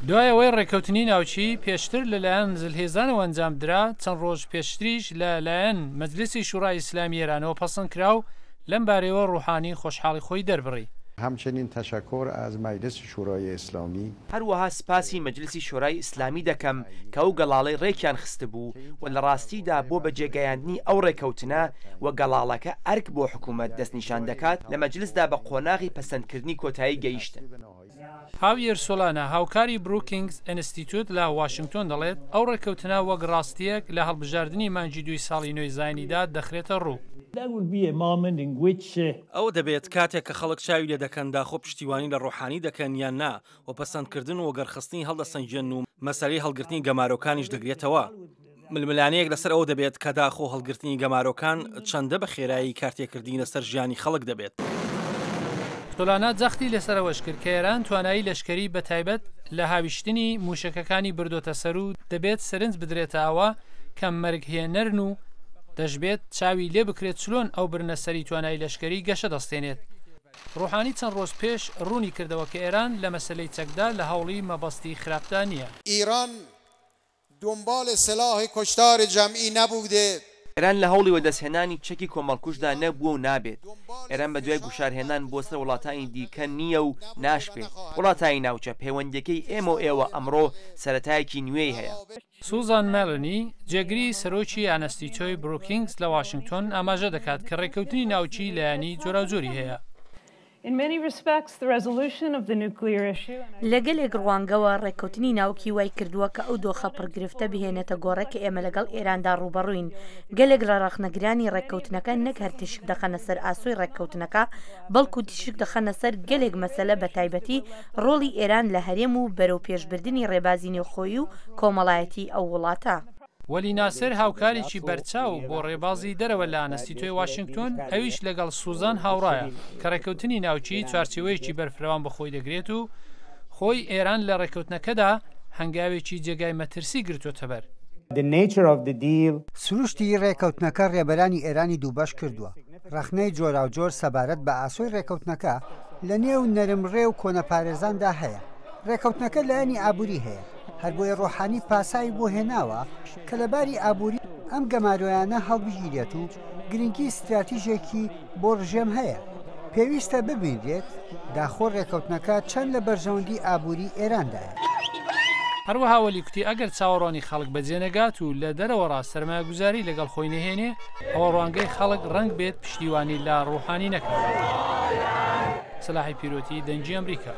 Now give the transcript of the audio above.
دوایەوەی ڕێکەوتنی ناوچی پێشتر لەلایەن زلهێزانەوە ئەنجامدرا چەند ڕۆژ پێشتریش لەلایەن مەجلیسی شورای ئیسلامی ئێرانەوە پەسەند کرا و لەم بارەوە ڕوحانی خۆشحاڵی خۆی دەربڕی. همچنین تشکر از مجلس شورای اسلامی. هەروەها سپاسی مەجلیسی شورای ئیسلامی دەکەم کە ئەو گەڵاڵەی ڕێکیان خستە بوو و لە ڕاستیدا بۆ بەجێگەیاندنی ئەو ڕێکەوتنە و گەڵاڵەکە ئەرک بۆ حکوومەت دەستنیشان دەکات لە مەجلسدا بە قۆناغی پەسەندکردنی کۆتایی گەیشتن. هاویەر سۆلانە هاوکاری بروکینگز ئینستیتوت لە واشنگتۆن دەڵێت ئەو ڕێکەوتنە وەک ڕاستیەک لە هەڵبژاردننی مانجی 2 ساڵی نوێی زاینیدا دەخرێتە ڕوو. ئەو دەبێت کاتێک کە خەڵک چاوی لێ دەکەن داخۆ پشتیوانی لە ڕۆحانی دەکەن یان نا و پەسەندکردن و گەرخستنی هەڵدەسەنجێن و مەسەلەی هەڵگرتنی گەمارۆکانیش دەگرێتەوە. ململانەیەک لەسەر ئەو دەبێت کە داخۆ هەڵگرتنی گەمارۆکان چەندە بە خێرایی کارتێکردنی لەسەر ژیانی خەڵک دەبێت. سۆلانە جەختی لەسەرەوەش کرد کە ئێران توانایی لەشکری بە تایبەت لە هاویشتنی موشەکەکانی بردۆتە سەر و دەبێت سەرنج بدرێتە ئەوە کە مەرگهێنەرن و دەشبێت چاوی لێ بکرێت چلۆن ئەو برنە سەری توانایی لەشکری گەشە دەستێنێت. ڕوحانی چەند ڕۆژ پێش ڕوونی کردەوە کە ئێران لە مەسلەی چەکدا لە هەوڵی مەبەستی خراپدا نییە. ئیران دنبال سلاح کشتار جمعی نبوده. ئێران لە هەوڵی وەدەستهێنانی چەکی کۆمەڵکوشدا نەبووە و نابێت. ئێران بە دوای گوشارهێنان بۆ سەر وڵاتانی دیکە نییە و ناشبێت. وڵاتانی ناوچە پەیوەندیەکەی ئێمە و ئێوە ئەمڕۆ سەرەتایەکی نوێی هەیە. سوزان مێلنی جێگری سەرۆکی ئانەستیتۆی بروکینگز لە واشنگتۆن ئاماژە دەکات کە ڕێکەوتنی ناوچی لایەنی جۆراوجۆری هەیە. لەگەلێک ڕوانگەوە ڕێکەوتنی ناوکی وای کردووە کە ئەو دۆخە پڕگرفتە بهێنێتە گۆڕە کە ئێمە لەگەڵ ئێراندا ڕوبەڕووین. گەلێک لە ڕاخنەگرانی ڕێکەوتنەکە نەک هەر تیشک دەخەنە سەر ئاسۆی ڕێکەوتنەکە بەڵکو تیشک دەخەنە سەر گەلێک مەسەلە بە تایبەتی ڕۆڵی ئێران لە هەرێم و بەرەو پێشبردننی ڕێبازی نێوخۆیی و کۆمەڵایەتی ئەو وڵاتە. وەلی ناسر هاوکارێکی بەرچاو بۆ ڕێبازی دەرەوە لە ئانەستیتۆی واشنگتۆن ئەویش لەگەڵ سوزان هاوڕایە کە ڕێکەوتنی ناوچی چوارچێوەیەکی بەرفراوان بەخۆی دەگرێت و خۆی ئێران لە ڕێکەوتنەکەدا هەنگاوێکی جێگای مەترسی گرتوۆتە بەر. سروشتی ڕێکەوتنەکە ڕێبەرانی ئێرانی دووبەش کردووە. ڕەخنەی جۆراوجۆر سەبارەت بە ئاسۆی ڕێکەوتنەکە لە نێو نەرمڕێ و کۆنەپارێزاندا هەیە. ڕێکەوتنەکە لایەنی ئابووری هەیە. هەر بۆیە ڕۆحانی پاسایی بۆ هێناوە کە لەباری ئابووری ئەم گەمارۆیانە هەڵبژیرێت و گرنگی استراتیژێکی بۆ ڕژێم هەیە. پێویستە ببینرێت داخۆ ڕێکەوتنەکە چەند لە بەرژەوەندی ئابووری ئێراندایە. هەروەها وەلی کوتی ئەگەر چاوەڕوانی خەڵک بەجێنەگات و لە دەرەوەڕا سەرمایه‌گوزاری لەگەڵ خۆی نەهێنێ ئەوە ڕوانگەی خەڵک ڕەنگ بێت پشتیوانی لە ڕوحانی نەکات. سلاحی پیرۆتی دەنگی ئەمریکا.